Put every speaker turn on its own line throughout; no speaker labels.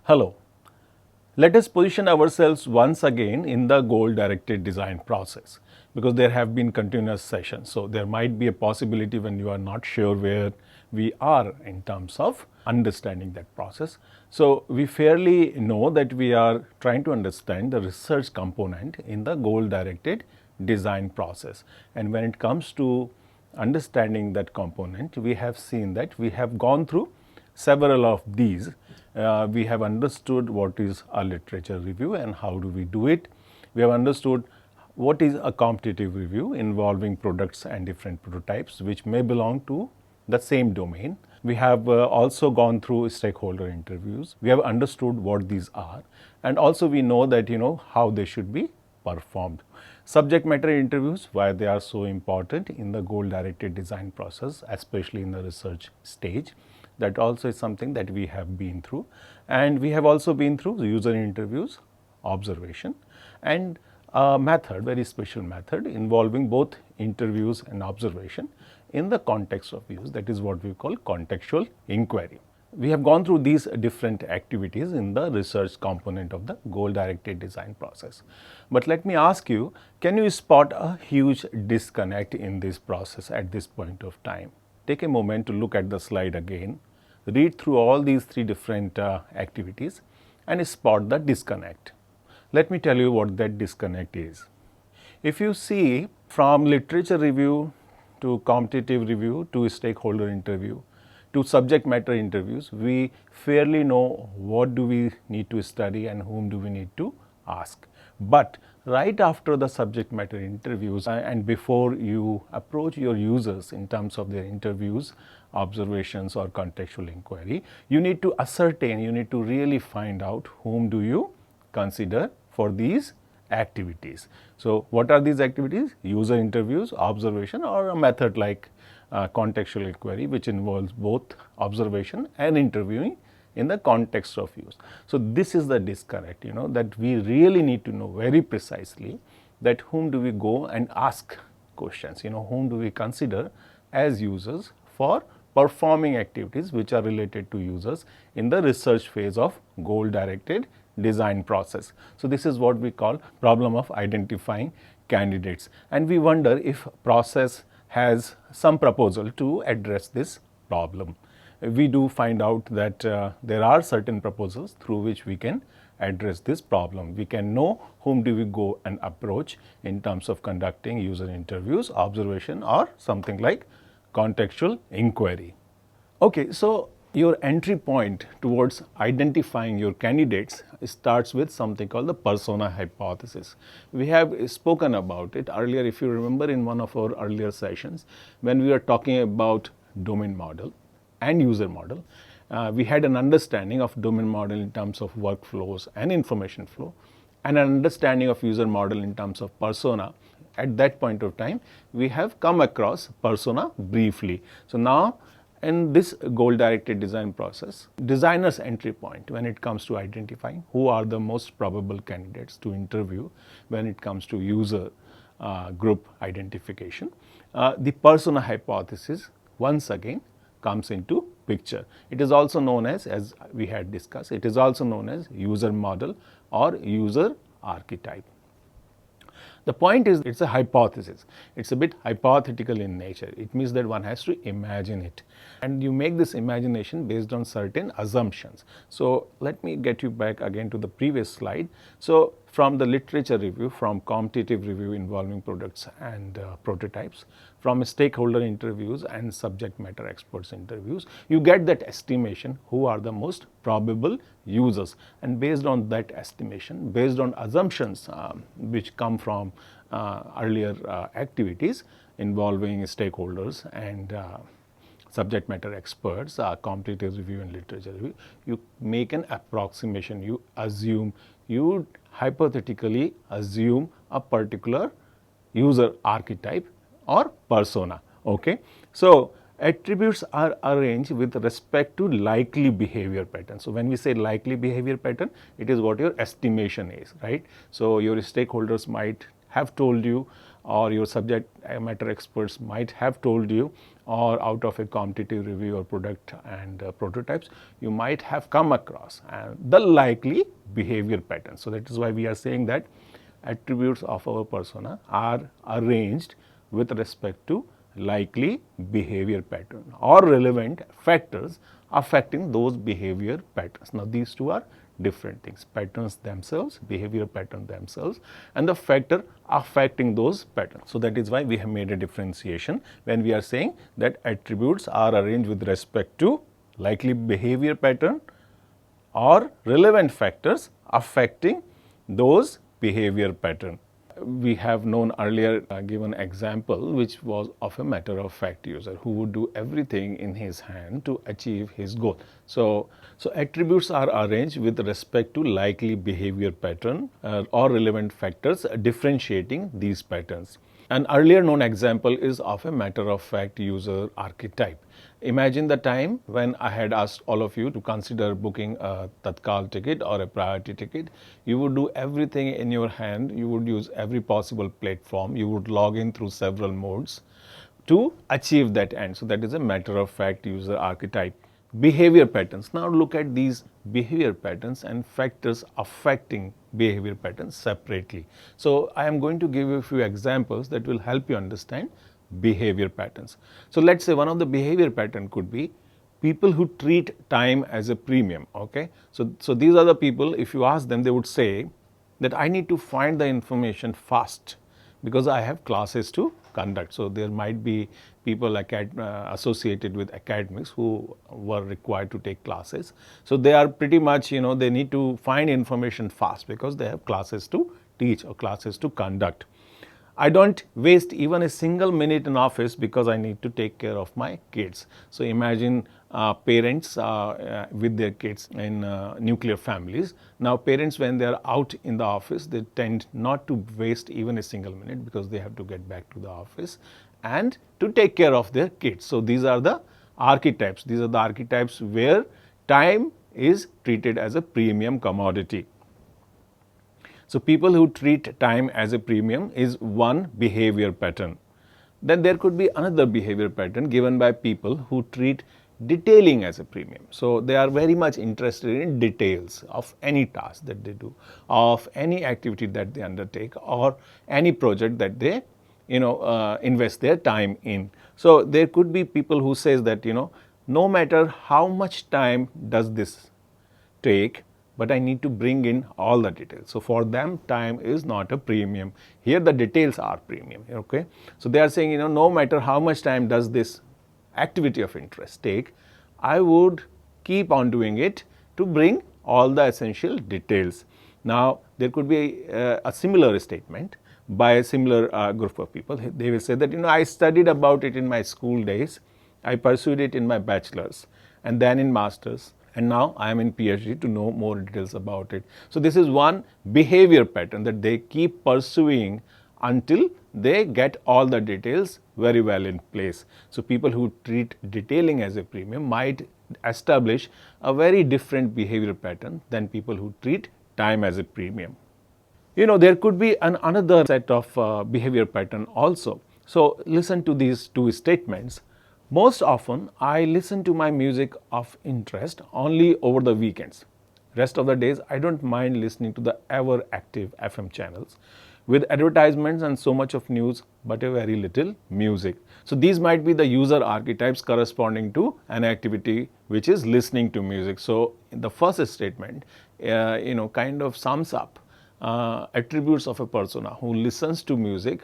Hello. Let us position ourselves once again in the goal-directed design process because there have been continuous sessions. So, there might be a possibility when you are not sure where we are in terms of understanding that process. So, we fairly know that we are trying to understand the research component in the goal-directed design process. And when it comes to understanding that component, we have seen that we have gone through several of these. We have understood what is a literature review and how do we do it. We have understood what is a competitive review involving products and different prototypes which may belong to the same domain. We have also gone through stakeholder interviews. We have understood what these are, and also we know that how they should be performed. Subject matter interviews, why they are so important in the goal directed design process, especially in the research stage. That also is something that we have been through, and we have also been through the user interviews, observation, and a method, very special method involving both interviews and observation in the context of use, that is what we call contextual inquiry. We have gone through these different activities in the research component of the goal directed design process. But let me ask you, can you spot a huge disconnect in this process at this point of time? Take a moment to look at the slide again, read through all these three different activities and spot the disconnect. Let me tell you what that disconnect is. If you see from literature review to competitive review to stakeholder interview to subject matter interviews, we fairly know what do we need to study and whom do we need to ask. But right after the subject matter interviews and before you approach your users in terms of their interviews, observations or contextual inquiry, you need to ascertain, you need to really find out whom do you consider for these activities. So, what are these activities? User interviews, observation, or a method like contextual inquiry, which involves both observation and interviewing in the context of use. So, this is the disconnect, that we really need to know very precisely that whom do we go and ask questions, whom do we consider as users for performing activities which are related to users in the research phase of goal directed design process. So, this is what we call problem of identifying candidates, and we wonder if process has some proposal to address this problem. We do find out that there are certain proposals through which we can address this problem. We can know whom do we go and approach in terms of conducting user interviews, observation, or something like contextual inquiry. Okay, so your entry point towards identifying your candidates starts with something called the persona hypothesis. We have spoken about it earlier, if you remember, in one of our earlier sessions when we were talking about domain model and user model. We had an understanding of domain model in terms of workflows and information flow, and an understanding of user model in terms of persona. At that point of time, we have come across persona briefly. So, now in this goal directed design process, designer's entry point when it comes to identifying who are the most probable candidates to interview when it comes to user group identification, the persona hypothesis once again comes into picture. It is also known as we had discussed, it is also known as user model or user archetype. The point is, it's a hypothesis. It's a bit hypothetical in nature. It means that one has to imagine it. And you make this imagination based on certain assumptions. So, let me get you back again to the previous slide. So, from the literature review, from competitive review involving products and prototypes, from stakeholder interviews and subject matter experts interviews, you get that estimation who are the most probable users, and based on that estimation, based on assumptions which come from earlier activities involving stakeholders and subject matter experts, competitive review and literature review, you make an approximation, you assume, you hypothetically assume a particular user archetype or persona. Okay. So, attributes are arranged with respect to likely behavior pattern. So, when we say likely behavior pattern, it is what your estimation is, right. So, your stakeholders might have told you, or your subject matter experts might have told you or out of a competitive review or product and prototypes, you might have come across the likely behavior pattern. So that is why we are saying that attributes of our persona are arranged with respect to likely behavior pattern or relevant factors affecting those behavior patterns. Now, these two are different things: patterns themselves, behavior pattern themselves, and the factor affecting those patterns. So that is why we have made a differentiation when we are saying that attributes are arranged with respect to likely behavior pattern or relevant factors affecting those behavior pattern. We have known earlier given example which was of a matter of fact user who would do everything in his hand to achieve his goal. So attributes are arranged with respect to likely behavior pattern or relevant factors differentiating these patterns. An earlier known example is of a matter of fact user archetype. Imagine the time when I had asked all of you to consider booking a Tatkal ticket or a priority ticket. You would do everything in your hand, you would use every possible platform, you would log in through several modes to achieve that end. So that is a matter of fact user archetype. Behavior patterns. Now look at these behavior patterns and factors affecting behavior patterns separately. So I am going to give you a few examples that will help you understand behavior patterns. So let's say one of the behavior pattern could be people who treat time as a premium. Okay, so these are the people, if you ask them, they would say that I need to find the information fast because I have classes to conduct. So there might be people associated with academics who were required to take classes. So they are pretty much, they need to find information fast because they have classes to teach or classes to conduct. I don't waste even a single minute in office because I need to take care of my kids. So imagine parents with their kids in nuclear families. Now parents, when they are out in the office, they tend not to waste even a single minute because they have to get back to the office and to take care of their kids. So these are the archetypes. These are the archetypes where time is treated as a premium commodity. So people who treat time as a premium is one behavior pattern. Then there could be another behavior pattern given by people who treat detailing as a premium. So they are very much interested in details of any task that they do, of any activity that they undertake, or any project that they invest their time in. So there could be people who says that no matter how much time does this take, but I need to bring in all the details. So for them, time is not a premium. Here the details are premium. Okay, so they are saying no matter how much time does this activity of interest take, I would keep on doing it to bring all the essential details. Now there could be a similar statement by a similar group of people. They will say that I studied about it in my school days, I pursued it in my bachelor's and then in master's, and now I am in PhD to know more details about it. So this is one behavior pattern that they keep pursuing until they get all the details very well in place. So people who treat detailing as a premium might establish a very different behavior pattern than people who treat time as a premium. There could be another set of behavior pattern also. So listen to these two statements. Most often, I listen to my music of interest only over the weekends. Rest of the days, I don't mind listening to the ever active FM channels with advertisements and so much of news, but a very little music. So these might be the user archetypes corresponding to an activity which is listening to music. So the first statement, kind of sums up attributes of a persona who listens to music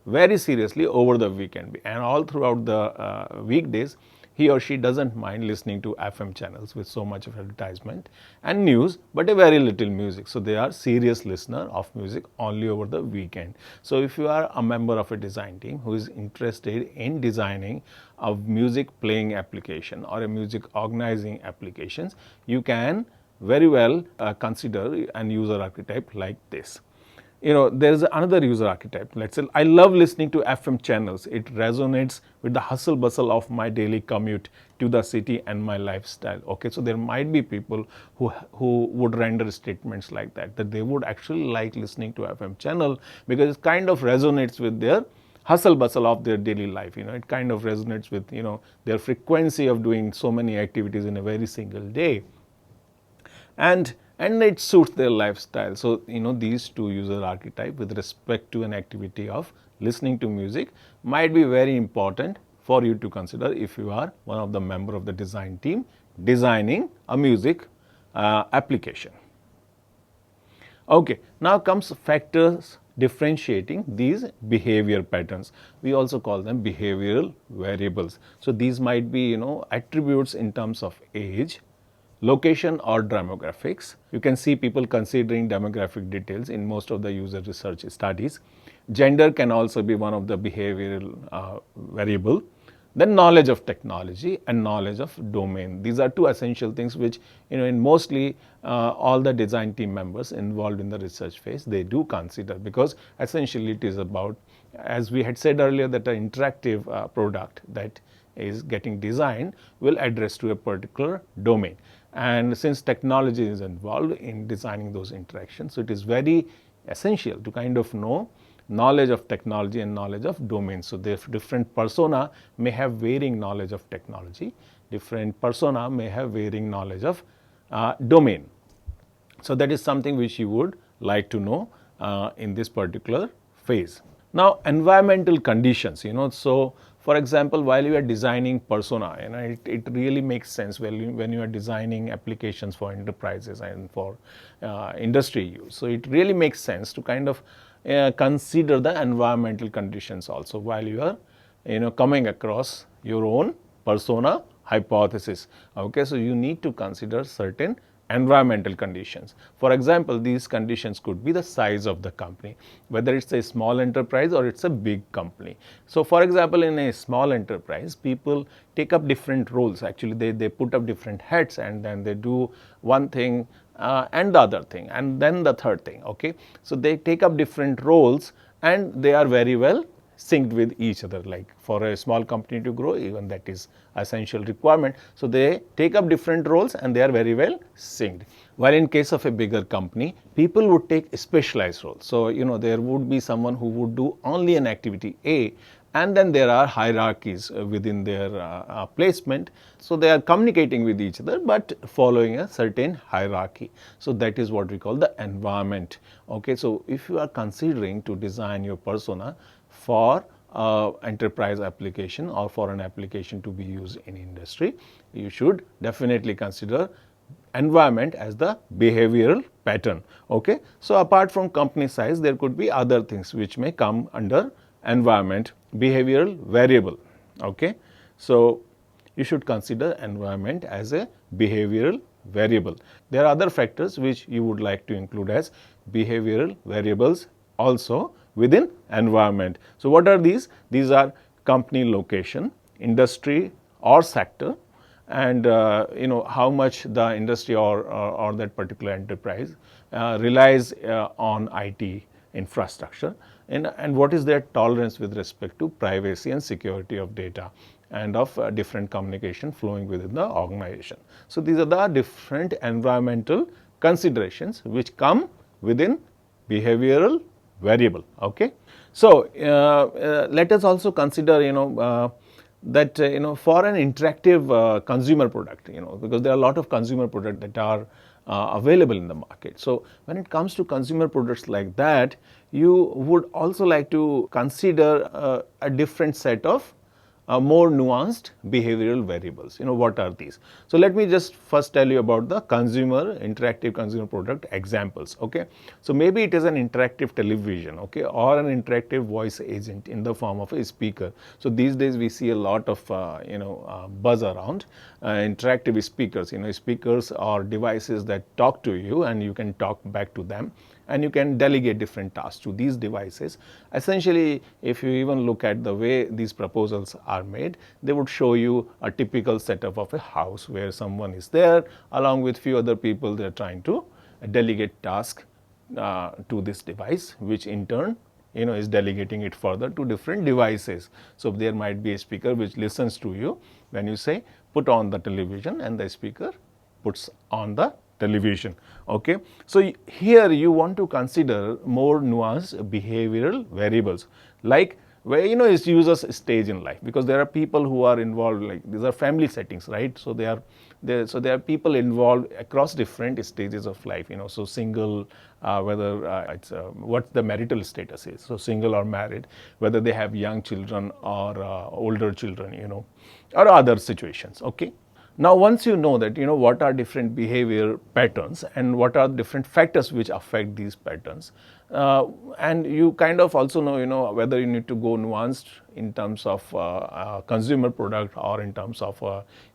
very seriously over the weekend, and all throughout the weekdays he or she doesn't mind listening to FM channels with so much of advertisement and news, but a very little music. So they are serious listener of music only over the weekend. So if you are a member of a design team who is interested in designing a music playing application or a music organizing applications, you can very well consider an user archetype like this. There is another user archetype. Let's say I love listening to FM channels. It resonates with the hustle bustle of my daily commute to the city and my lifestyle. Okay, so there might be people who would render statements like that they would actually like listening to FM channel because it kind of resonates with their hustle bustle of their daily life. It kind of resonates with their frequency of doing so many activities in a very single day, and it suits their lifestyle. So these two user archetype with respect to an activity of listening to music might be very important for you to consider if you are one of the member of the design team designing a music application. Okay, now comes factors differentiating these behavior patterns. We also call them behavioral variables. So these might be attributes in terms of age, location or demographics. You can see people considering demographic details in most of the user research studies. Gender can also be one of the behavioral variable. Then knowledge of technology and knowledge of domain. These are two essential things which in mostly all the design team members involved in the research phase, they do consider, because essentially it is about, as we had said earlier, that an interactive product that is getting designed will address to a particular domain. And since technology is involved in designing those interactions, so it is very essential to kind of know knowledge of technology and knowledge of domain. So, the different persona may have varying knowledge of technology, different persona may have varying knowledge of domain. So, that is something which you would like to know in this particular phase. Now, environmental conditions, so for example, while you are designing persona, it really makes sense when you are designing applications for enterprises and for industry use. So, it really makes sense to kind of consider the environmental conditions also while you are coming across your own persona hypothesis. Okay, so you need to consider certain environmental conditions. For example, these conditions could be the size of the company, whether it's a small enterprise or it's a big company. So, for example, in a small enterprise, people take up different roles. Actually, they put up different hats, and then they do one thing and the other thing, and then the third thing. Okay, so they take up different roles, and they are very well synced with each other. Like for a small company to grow, even that is essential requirement. So they take up different roles and they are very well synced. While in case of a bigger company, people would take specialized roles. So there would be someone who would do only an activity A, and then there are hierarchies within their placement. So they are communicating with each other, but following a certain hierarchy. So that is what we call the environment. Okay, so if you are considering to design your persona for enterprise application or for an application to be used in industry, you should definitely consider environment as the behavioral pattern. Okay, so apart from company size, there could be other things which may come under environment behavioral variable. Okay, so you should consider environment as a behavioral variable. There are other factors which you would like to include as behavioral variables also within environment. So, what are these? These are company location, industry or sector, and how much the industry or that particular enterprise relies on IT infrastructure, and what is their tolerance with respect to privacy and security of data and of different communication flowing within the organization. So, these are the different environmental considerations which come within behavioral variable. Okay. So, let us also consider that for an interactive consumer product, because there are a lot of consumer products that are available in the market. So, when it comes to consumer products like that, you would also like to consider a different set of more nuanced behavioral variables. What are these? So, let me just first tell you about the interactive consumer product examples. Okay. So, maybe it is an interactive television, okay, or an interactive voice agent in the form of a speaker. So, these days we see a lot of buzz around interactive speakers. Speakers are devices that talk to you and you can talk back to them, and you can delegate different tasks to these devices. Essentially, if you even look at the way these proposals are made, they would show you a typical setup of a house where someone is there along with few other people. They are trying to delegate tasks to this device, which in turn is delegating it further to different devices. So, there might be a speaker which listens to you when you say put on the television, and the speaker puts on the television. Okay. So, here you want to consider more nuanced behavioral variables, like where it's users stage in life, because there are people who are involved, like these are family settings, right? So there are people involved across different stages of life, so single, whether it's what the marital status is, so single or married, whether they have young children or older children, or other situations. Okay. Now, once you know that, what are different behavior patterns and what are different factors which affect these patterns, and you kind of also know, whether you need to go nuanced in terms of consumer product or in terms of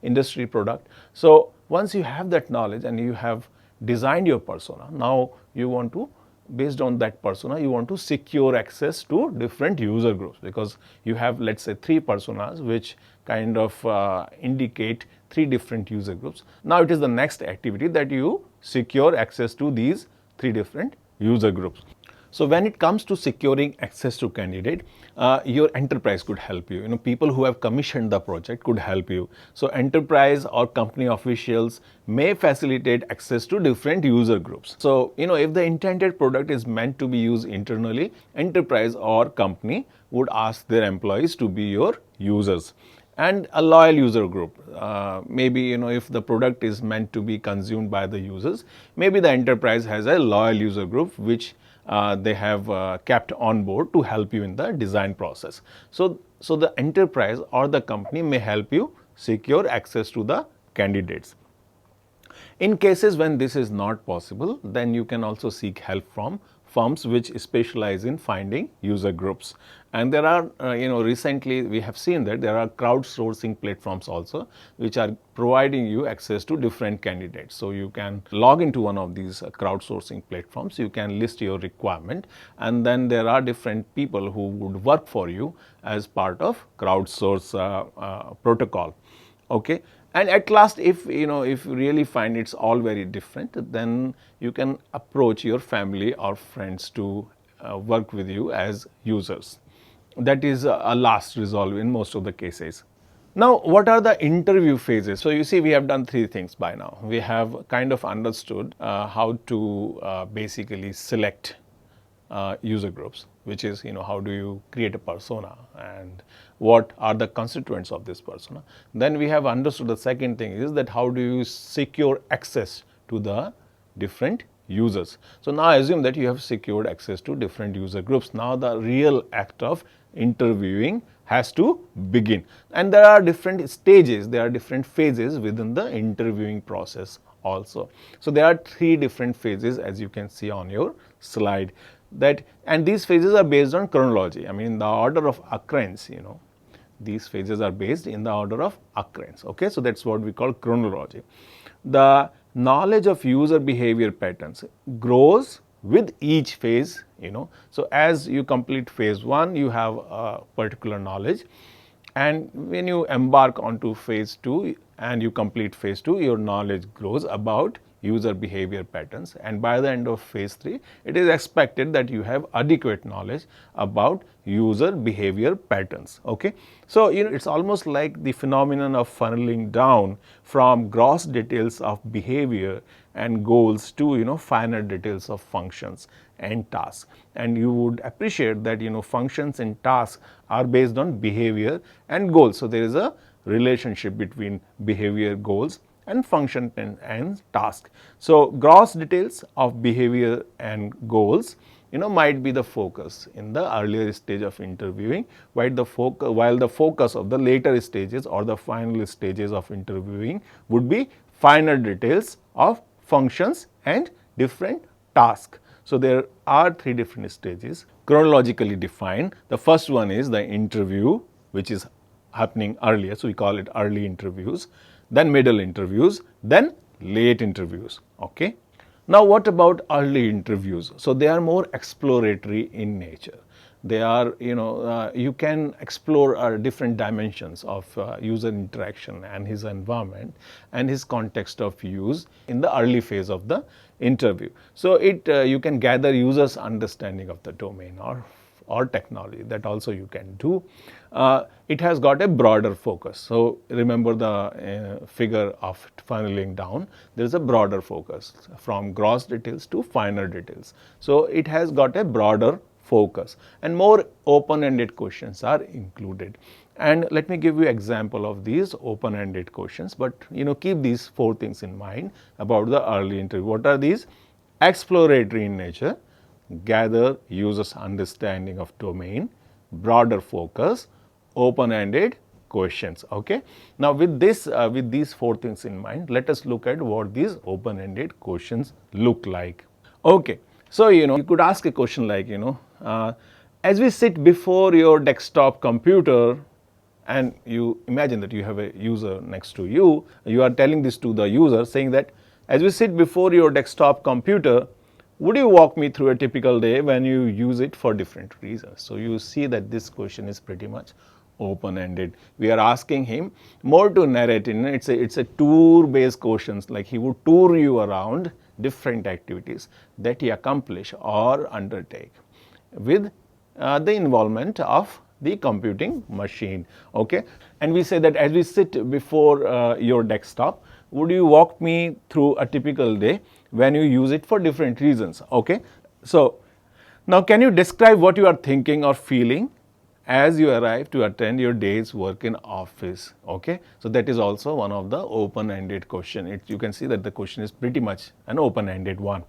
industry product. So once you have that knowledge and you have designed your persona, now you want to, based on that persona, you want to secure access to different user groups, because you have, let's say, 3 personas which kind of indicate 3 different user groups. Now it is the next activity that you secure access to these 3 different user groups. So when it comes to securing access to candidate, your enterprise could help you. People who have commissioned the project could help you. So enterprise or company officials may facilitate access to different user groups. So, if the intended product is meant to be used internally, enterprise or company would ask their employees to be your users. And a loyal user group, maybe if the product is meant to be consumed by the users, maybe the enterprise has a loyal user group which they have kept on board to help you in the design process. So the enterprise or the company may help you secure access to the candidates. In cases when this is not possible, then you can also seek help from firms which specialize in finding user groups. And there are, recently we have seen that there are crowdsourcing platforms also which are providing you access to different candidates. So you can log into one of these crowdsourcing platforms, you can list your requirement, and then there are different people who would work for you as part of crowdsource protocol. Okay. And at last, if if you really find it's all very different, then you can approach your family or friends to work with you as users. That is a last resolve in most of the cases. Now, what are the interview phases? So you see, we have done 3 things by now. We have kind of understood how to basically select user groups, which is, how do you create a persona and what are the constituents of this persona. Then we have understood the second thing is that how do you secure access to the different users. So now assume that you have secured access to different user groups. Now the real act of interviewing has to begin, and there are different stages, there are different phases within the interviewing process also. So there are 3 different phases, as you can see on your slide. And these phases are based on chronology. I mean, the order of occurrence, these phases are based in the order of occurrence. Okay, so that's what we call chronology. The knowledge of user behavior patterns grows with each phase, So as you complete phase 1, you have a particular knowledge, and when you embark onto phase 2 and you complete phase 2, your knowledge grows about user behavior patterns, and by the end of phase 3, it is expected that you have adequate knowledge about user behavior patterns. Okay. So, it's almost like the phenomenon of funneling down from gross details of behavior and goals to, finer details of functions and tasks. And you would appreciate that, functions and tasks are based on behavior and goals. So there is a relationship between behavior, goals, and function and task. So gross details of behavior and goals, might be the focus in the earlier stage of interviewing, while the focus of the later stages or the final stages of interviewing would be finer details of functions and different tasks. So there are 3 different stages chronologically defined. The first one is the interview, which is happening earlier. So we call it early interviews, then middle interviews, then late interviews. Okay. Now what about early interviews? So they are more exploratory in nature. They are, you can explore different dimensions of user interaction and his environment and his context of use in the early phase of the interview. So you can gather users' understanding of the domain or technology, that also you can do. It has got a broader focus. So remember the figure of funneling down, there is a broader focus from gross details to finer details. So it has got a broader focus, and more open-ended questions are included. And let me give you example of these open-ended questions, but keep these 4 things in mind about the early interview. What are these? Exploratory in nature, gather users' understanding of domain, broader focus, open-ended questions. Okay. Now, with these 4 things in mind, let us look at what these open-ended questions look like. Okay. So, you could ask a question like, as we sit before your desktop computer, and you imagine that you have a user next to you, you are telling this to the user saying that, as we sit before your desktop computer, would you walk me through a typical day when you use it for different reasons? So, you see that this question is pretty much open-ended. We are asking him more to narrate. It's a tour-based questions, like he would tour you around different activities that he accomplish or undertake with the involvement of the computing machine. Okay, and we say that as we sit before your desktop, would you walk me through a typical day when you use it for different reasons? Okay, so now can you describe what you are thinking or feeling as you arrive to attend your day's work in office? Okay, so that is also one of the open-ended question. You can see that the question is pretty much an open-ended one.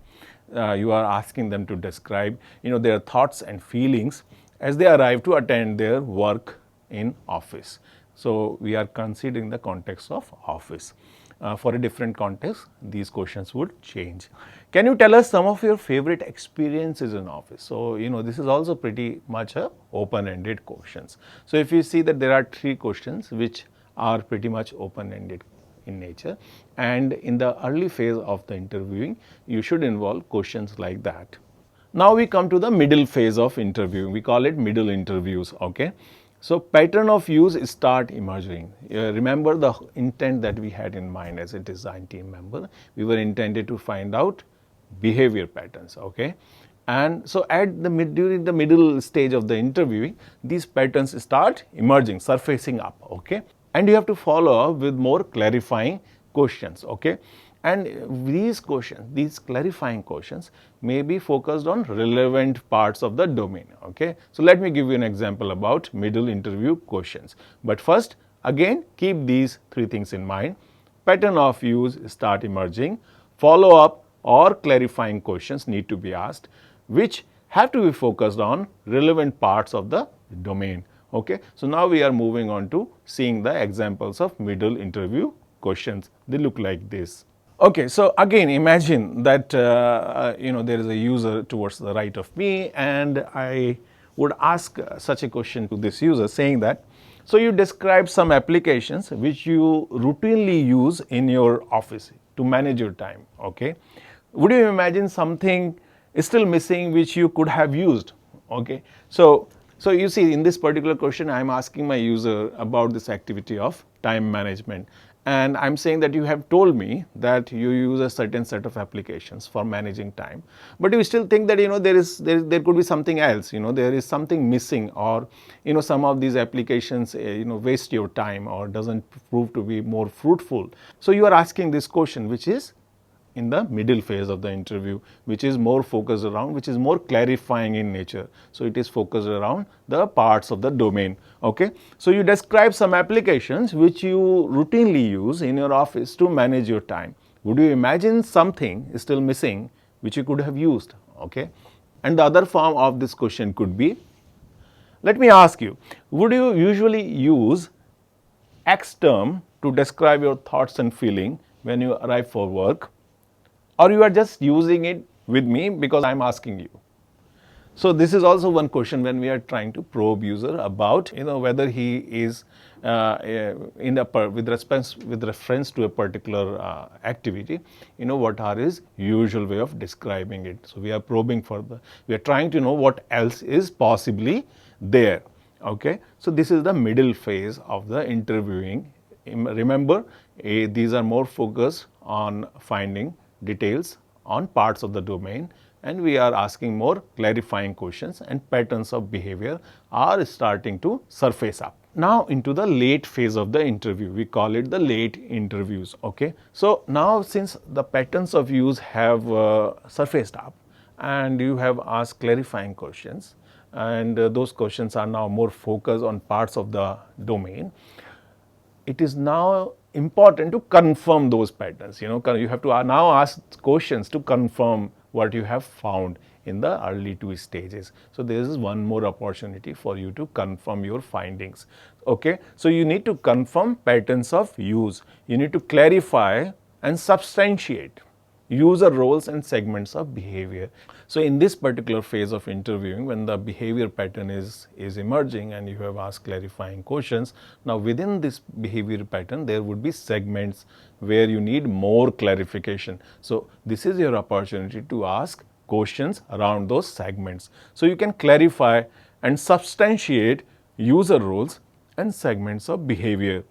You are asking them to describe their thoughts and feelings as they arrive to attend their work in office. So, we are considering the context of office. For a different context, these questions would change. Can you tell us some of your favorite experiences in office? So, this is also pretty much a open-ended questions. So, if you see that there are 3 questions which are pretty much open-ended in nature, and in the early phase of the interviewing, you should involve questions like that. Now, we come to the middle phase of interviewing. We call it middle interviews. Okay. So, pattern of use start emerging. Remember the intent that we had in mind as a design team member. We were intended to find out behavior patterns. Okay. And so, during the middle stage of the interviewing, these patterns start emerging, surfacing up. Okay. And you have to follow up with more clarifying questions. Okay. And these questions, these clarifying questions may be focused on relevant parts of the domain. Okay. So, let me give you an example about middle interview questions. But first, again, keep these 3 things in mind. Pattern of use start emerging, follow up or clarifying questions need to be asked, which have to be focused on relevant parts of the domain. Okay. So, now we are moving on to seeing the examples of middle interview questions. They look like this. Okay, so again imagine that there is a user towards the right of me, and I would ask such a question to this user saying that, so you describe some applications which you routinely use in your office to manage your time. Okay, would you imagine something is still missing which you could have used? Okay, so you see, in this particular question I am asking my user about this activity of time management. And I am saying that you have told me that you use a certain set of applications for managing time, but you still think that there could be something else, there is something missing, or some of these applications waste your time or doesn't prove to be more fruitful. So, you are asking this question which is in the middle phase of the interview, which is more focused around, which is more clarifying in nature. So, it is focused around the parts of the domain. Okay. So, you describe some applications which you routinely use in your office to manage your time. Would you imagine something is still missing which you could have used? Okay. And the other form of this question could be, let me ask you, would you usually use X term to describe your thoughts and feeling when you arrive for work, or you are just using it with me because I am asking you? So, this is also one question when we are trying to probe user about whether he is with reference to a particular activity, what are his usual way of describing it. So, we are probing further, we are trying to know what else is possibly there. Okay. So, this is the middle phase of the interviewing. Remember, these are more focused on finding details on parts of the domain, and we are asking more clarifying questions, and patterns of behavior are starting to surface up. Now, into the late phase of the interview, we call it the late interviews. Okay. So, now since the patterns of use have surfaced up and you have asked clarifying questions, and those questions are now more focused on parts of the domain. It is now important to confirm those patterns. You have to now ask questions to confirm what you have found in the early two stages. So there is one more opportunity for you to confirm your findings. Okay, so you need to confirm patterns of use. You need to clarify and substantiate user roles and segments of behavior. So in this particular phase of interviewing, when the behavior pattern is emerging and you have asked clarifying questions, now within this behavior pattern there would be segments where you need more clarification. So this is your opportunity to ask questions around those segments. So you can clarify and substantiate user roles and segments of behavior,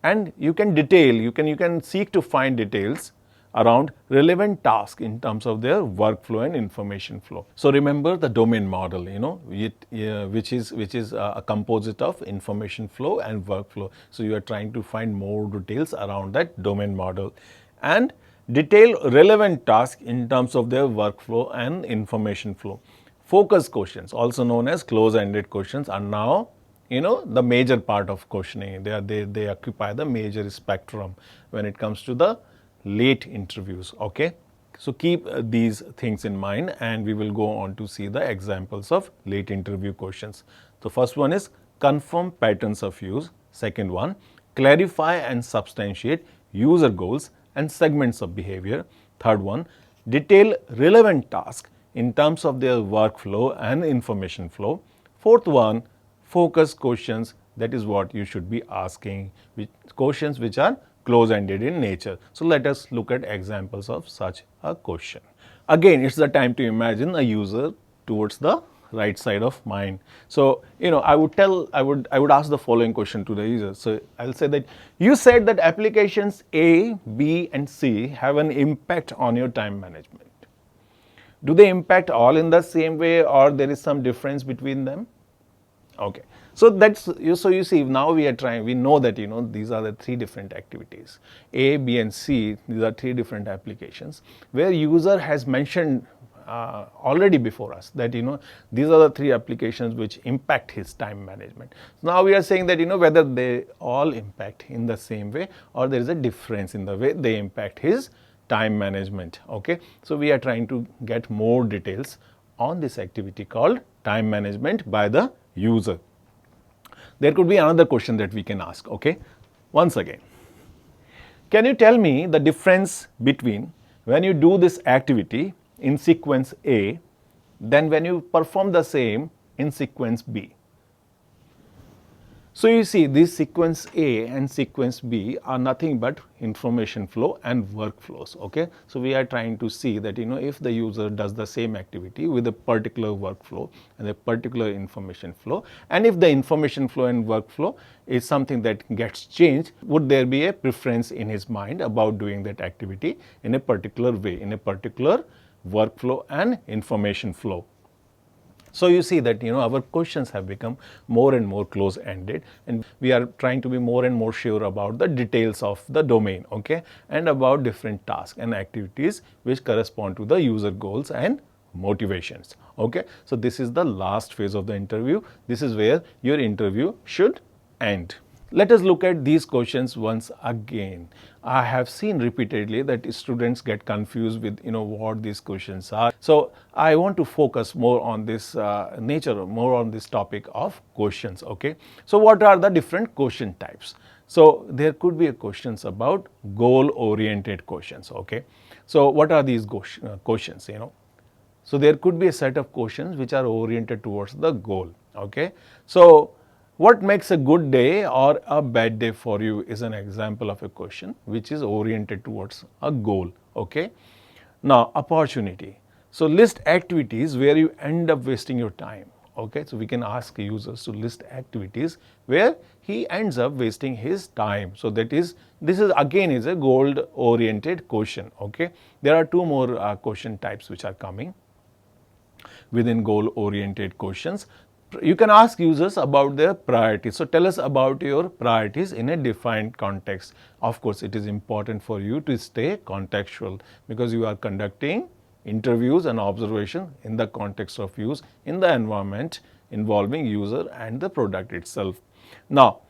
and you can detail, you can seek to find details around relevant tasks in terms of their workflow and information flow. So remember the domain model, which is a composite of information flow and workflow. So you are trying to find more details around that domain model and detail relevant tasks in terms of their workflow and information flow. Focus questions, also known as close-ended questions, are now the major part of questioning. They occupy the major spectrum when it comes to the late interviews. Okay, so keep these things in mind, and we will go on to see the examples of late interview questions. The first one is confirm patterns of use. Second one, clarify and substantiate user goals and segments of behavior. Third one, detail relevant tasks in terms of their workflow and information flow. Fourth one, focus questions. That is what you should be asking, questions which are close-ended in nature. So let us look at examples of such a question. Again, it's the time to imagine a user towards the right side of mine. So I would ask the following question to the user. So I'll say that you said that applications A, B, and C have an impact on your time management. Do they impact all in the same way, or there is some difference between them? Okay, so you see, now we know that these are the three different activities, A, B, and C. These are three different applications where user has mentioned already before us that these are the three applications which impact his time management. Now we are saying that whether they all impact in the same way or there is a difference in the way they impact his time management. Okay, so we are trying to get more details on this activity called time management by the user. There could be another question that we can ask. Okay, once again, can you tell me the difference between when you do this activity in sequence A than when you perform the same in sequence B? So you see, this sequence A and sequence B are nothing but information flow and workflows. Okay, so we are trying to see that if the user does the same activity with a particular workflow and a particular information flow, and if the information flow and workflow is something that gets changed, would there be a preference in his mind about doing that activity in a particular way, in a particular workflow and information flow? So you see that our questions have become more and more close-ended, and we are trying to be more and more sure about the details of the domain, okay, and about different tasks and activities which correspond to the user goals and motivations. Okay, so this is the last phase of the interview. This is where your interview should end. Let us look at these questions once again. I have seen repeatedly that students get confused with what these questions are. So I want to focus more on this more on this topic of questions. Okay, so what are the different question types? So there could be questions about goal-oriented questions. Okay, so what are these questions? So there could be a set of questions which are oriented towards the goal. Okay, so what makes a good day or a bad day for you is an example of a question which is oriented towards a goal. Okay, now opportunity. So list activities where you end up wasting your time. Okay, so we can ask users to list activities where he ends up wasting his time. So this is again a goal oriented question. Okay, there are two more question types which are coming within goal oriented questions. You can ask users about their priorities. So tell us about your priorities in a defined context. Of course, it is important for you to stay contextual because you are conducting interviews and observation in the context of use, in the environment involving user and the product itself. Now,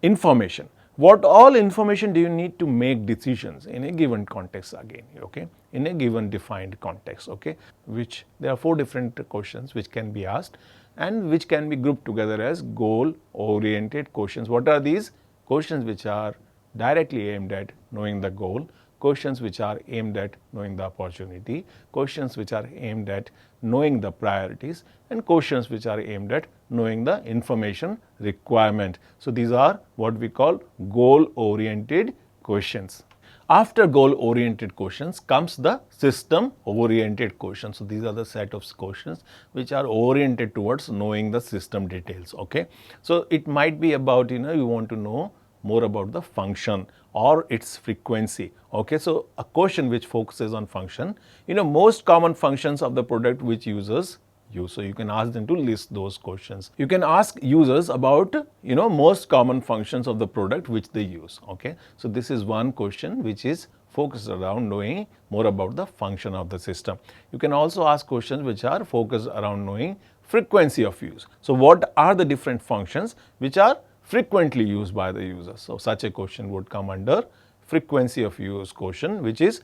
information. What all information do you need to make decisions in a given context again, okay? In a given defined context, okay? Which there are 4 different questions which can be asked and which can be grouped together as goal-oriented questions. What are these? Questions which are directly aimed at knowing the goal, questions which are aimed at knowing the opportunity, questions which are aimed at knowing the priorities, and questions which are aimed at knowing the information requirement. So, these are what we call goal-oriented questions. After goal-oriented questions comes the system-oriented questions. So, these are the set of questions which are oriented towards knowing the system details. Okay. So, it might be about, you want to know more about the function or its frequency. Okay. So, a question which focuses on function, most common functions of the product which users use. So, you can ask them to list those questions. You can ask users about, most common functions of the product which they use. Okay. So, this is one question which is focused around knowing more about the function of the system. You can also ask questions which are focused around knowing frequency of use. So, what are the different functions which are frequently used by the user? So, such a question would come under frequency of use question, which is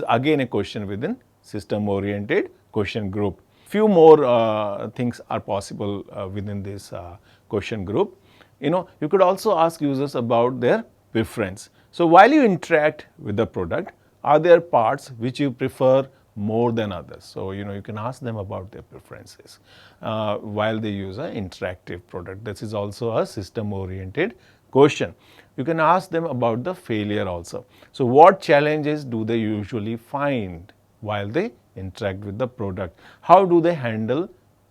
again a question within system oriented question group. Few more things are possible within this question group. You could also ask users about their preference. So, while you interact with the product, are there parts which you prefer more than others? So, you can ask them about their preferences while they use an interactive product. This is also a system oriented question. You can ask them about the failure also. So, what challenges do they usually find while they interact with the product? How do they handle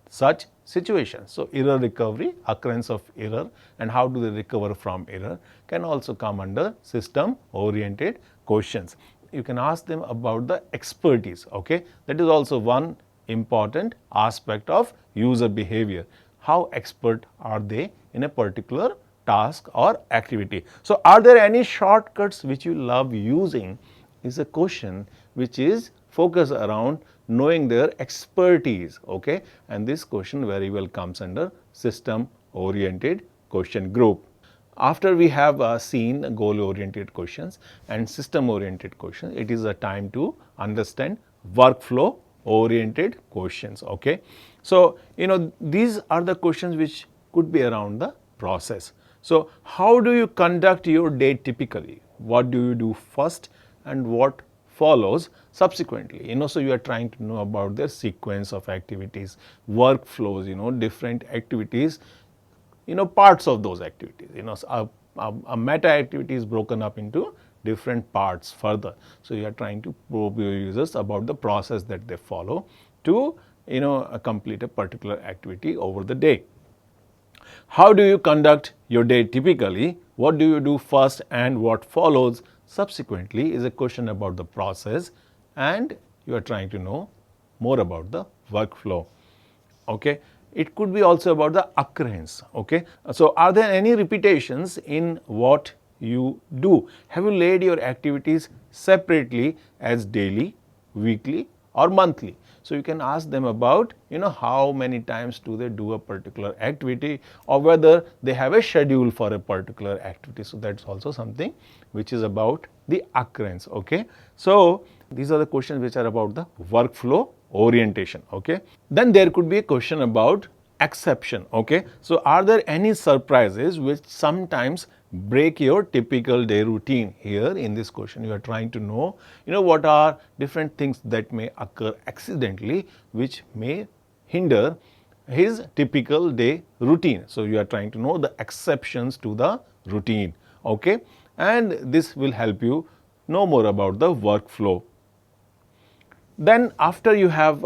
such situations? So, error recovery, occurrence of error, and how do they recover from error can also come under system oriented questions. You can ask them about the expertise. Okay, that is also one important aspect of user behavior. How expert are they in a particular task or activity? So, are there any shortcuts which you love using? Is a question which is focused around knowing their expertise. Okay, and this question very well comes under system oriented question group. After we have seen goal oriented questions and system oriented questions, it is a time to understand workflow oriented questions. Okay. So, these are the questions which could be around the process. So, how do you conduct your day typically? What do you do first and what follows subsequently? So you are trying to know about their sequence of activities, workflows, different activities, parts of those activities. A meta activity is broken up into different parts further. So you are trying to probe your users about the process that they follow to complete a particular activity over the day. How do you conduct your day typically? What do you do first and what follows subsequently is a question about the process, and you are trying to know more about the workflow. Okay. It could be also about the occurrence. Okay. So, are there any repetitions in what you do? Have you laid your activities separately as daily, weekly or monthly? So, you can ask them about how many times do they do a particular activity, or whether they have a schedule for a particular activity. So, that is also something which is about the occurrence. Okay. So, these are the questions which are about the workflow orientation. Okay. Then there could be a question about exception. Okay. So, are there any surprises which sometimes break your typical day routine? Here in this question you are trying to know, what are different things that may occur accidentally which may hinder his typical day routine. So, you are trying to know the exceptions to the routine. Okay. And this will help you know more about the workflow. Then after you have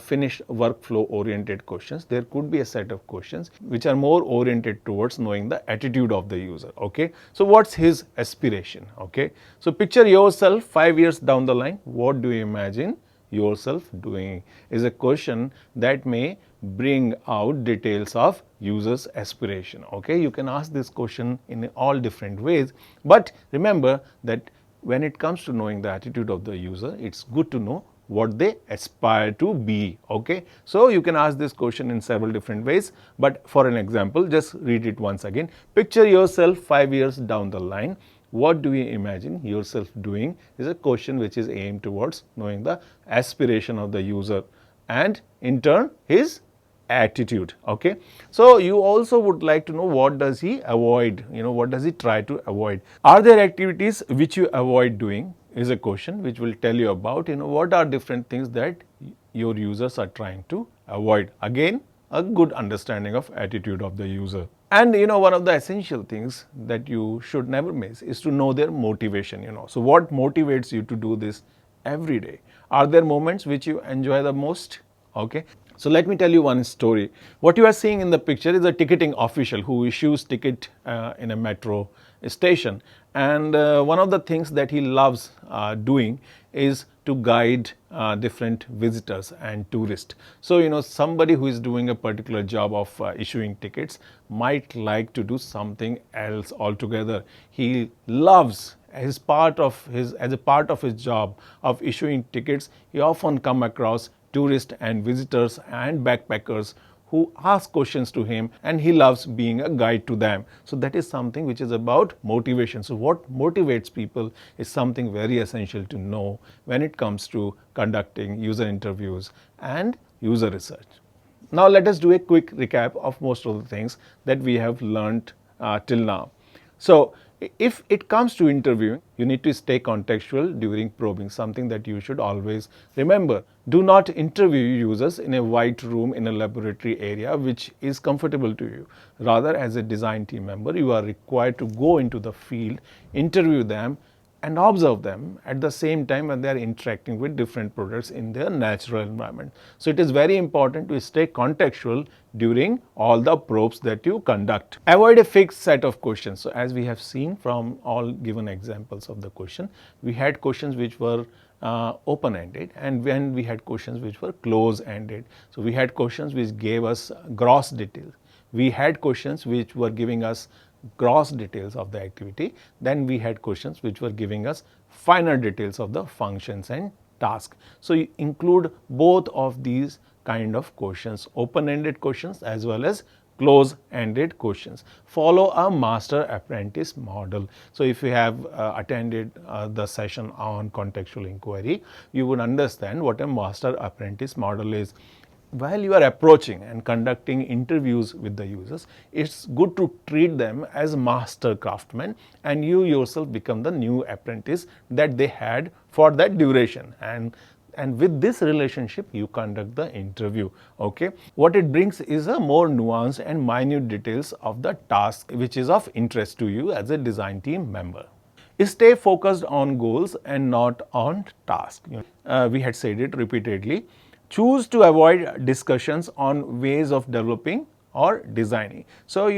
finished workflow oriented questions, there could be a set of questions which are more oriented towards knowing the attitude of the user. Okay. So, what is his aspiration? Okay. So, picture yourself 5 years down the line. What do you imagine yourself doing? Is a question that may bring out details of user's aspiration. Okay. You can ask this question in all different ways, but remember that when it comes to knowing the attitude of the user, it is good to know what they aspire to be. Okay, so you can ask this question in several different ways, but for an example, just read it once again. Picture yourself 5 years down the line. What do you imagine yourself doing is a question which is aimed towards knowing the aspiration of the user and in turn his attitude. Okay, so you also would like to know what does he avoid, what does he try to avoid. Are there activities which you avoid doing is a question which will tell you about what are different things that your users are trying to avoid. Again, a good understanding of attitude of the user. And one of the essential things that you should never miss is to know their motivation. So what motivates you to do this every day? Are there moments which you enjoy the most? Okay, so let me tell you one story. What you are seeing in the picture is a ticketing official who issues ticket in a metro station, and one of the things that he loves doing is to guide different visitors and tourists. So somebody who is doing a particular job of issuing tickets might like to do something else altogether. He loves as a part of his job of issuing tickets, he often come across tourists and visitors and backpackers who ask questions to him, and he loves being a guide to them. So that is something which is about motivation. So what motivates people is something very essential to know when it comes to conducting user interviews and user research. Now let us do a quick recap of most of the things that we have learned till now. So if it comes to interviewing, you need to stay contextual during probing, something that you should always remember. Do not interview users in a white room in a laboratory area which is comfortable to you. Rather, as a design team member, you are required to go into the field, interview them, and observe them at the same time when they are interacting with different products in their natural environment. So it is very important to stay contextual during all the probes that you conduct. Avoid a fixed set of questions. So as we have seen from all given examples of the question, we had questions which were open-ended, and when we had questions which were close-ended. So we had questions which gave us gross details. We had questions which were giving us gross details of the activity. Then we had questions which were giving us finer details of the functions and tasks. So you include both of these kind of questions, open-ended questions as well as close-ended questions. Follow a master apprentice model. So if you have attended the session on contextual inquiry, you would understand what a master apprentice model is. While you are approaching and conducting interviews with the users, it's good to treat them as master craftsmen, and you yourself become the new apprentice that they had for that duration. And with this relationship, you conduct the interview. Okay, what it brings is a more nuanced and minute details of the task which is of interest to you as a design team member. Stay focused on goals and not on tasks. We had said it repeatedly. Choose to avoid discussions on ways of developing or designing. So,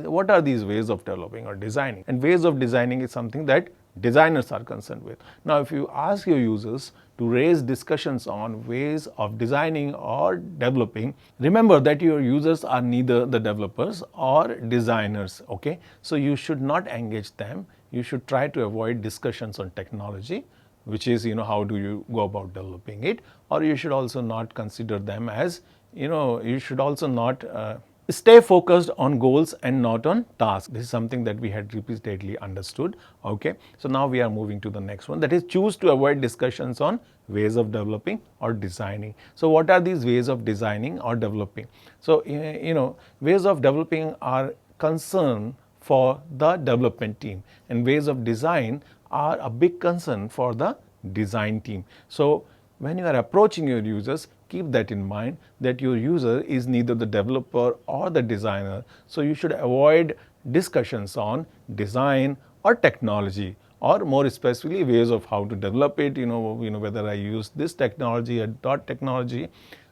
what are these ways of developing or designing? And ways of designing is something that designers are concerned with. Now, if you ask your users to raise discussions on ways of designing or developing, remember that your users are neither the developers or designers. Okay, so you should not engage them. You should try to avoid discussions on technology, which is how do you go about developing it, or you should also not consider them as you should also not stay focused on goals and not on tasks. This is something that we had repeatedly understood. Okay, so now we are moving to the next one, that is choose to avoid discussions on ways of developing or designing. So what are these ways of designing or developing? So ways of developing are concern for the development team, and ways of design are a big concern for the design team. So when you are approaching your users, keep that in mind that your user is neither the developer or the designer. So you should avoid discussions on design or technology, or more specifically ways of how to develop it, whether I use this technology or that technology,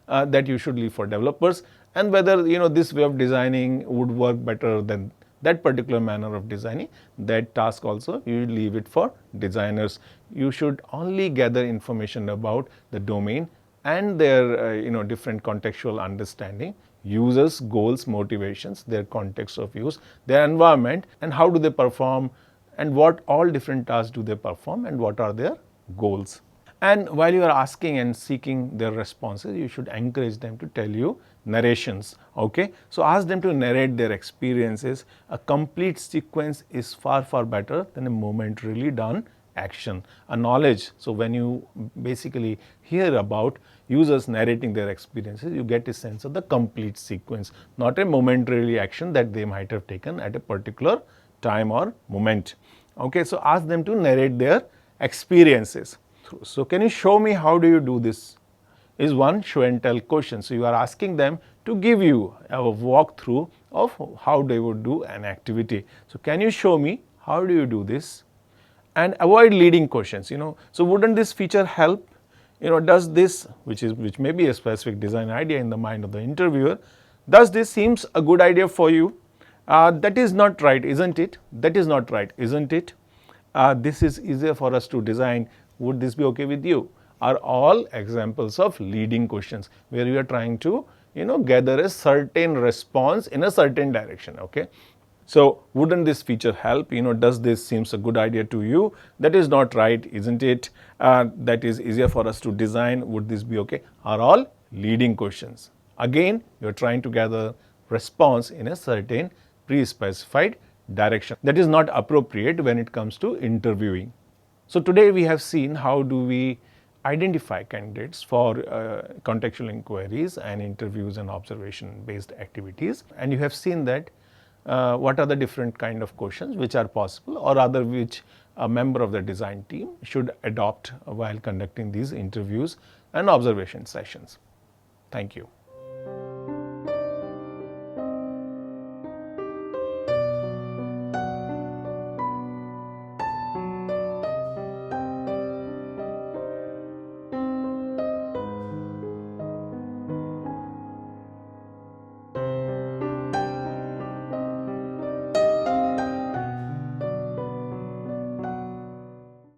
that you should leave for developers, and whether this way of designing would work better than that particular manner of designing. That task also you leave it for designers. You should only gather information about the domain and their different contextual understanding, users, goals, motivations, their context of use, their environment, and how do they perform, and what all different tasks do they perform, and what are their goals. And while you are asking and seeking their responses, you should encourage them to tell you narrations. Okay, so ask them to narrate their experiences. A complete sequence is far better than a momentarily done action. A knowledge, so when you basically hear about users narrating their experiences, you get a sense of the complete sequence, not a momentarily action that they might have taken at a particular time or moment. Okay, so ask them to narrate their experiences. So can you show me how do you do this? Is one show and tell question. So you are asking them to give you a walkthrough of how they would do an activity. So can you show me how do you do this? And avoid leading questions. So wouldn't this feature help? Does this, which may be a specific design idea in the mind of the interviewer, does this seems a good idea for you? That is not right, isn't it? That is not right, isn't it? This is easier for us to design. Would this be okay with you? Are all examples of leading questions where you are trying to gather a certain response in a certain direction. Okay. So wouldn't this feature help? Does this seems a good idea to you? That is not right, isn't it? That is easier for us to design. Would this be okay? Are all leading questions. Again, you are trying to gather response in a certain pre-specified direction. That is not appropriate when it comes to interviewing. So today we have seen how do we identify candidates for contextual inquiries and interviews and observation based activities, and you have seen that what are the different kind of questions which are possible or other which a member of the design team should adopt while conducting these interviews and observation sessions. Thank you.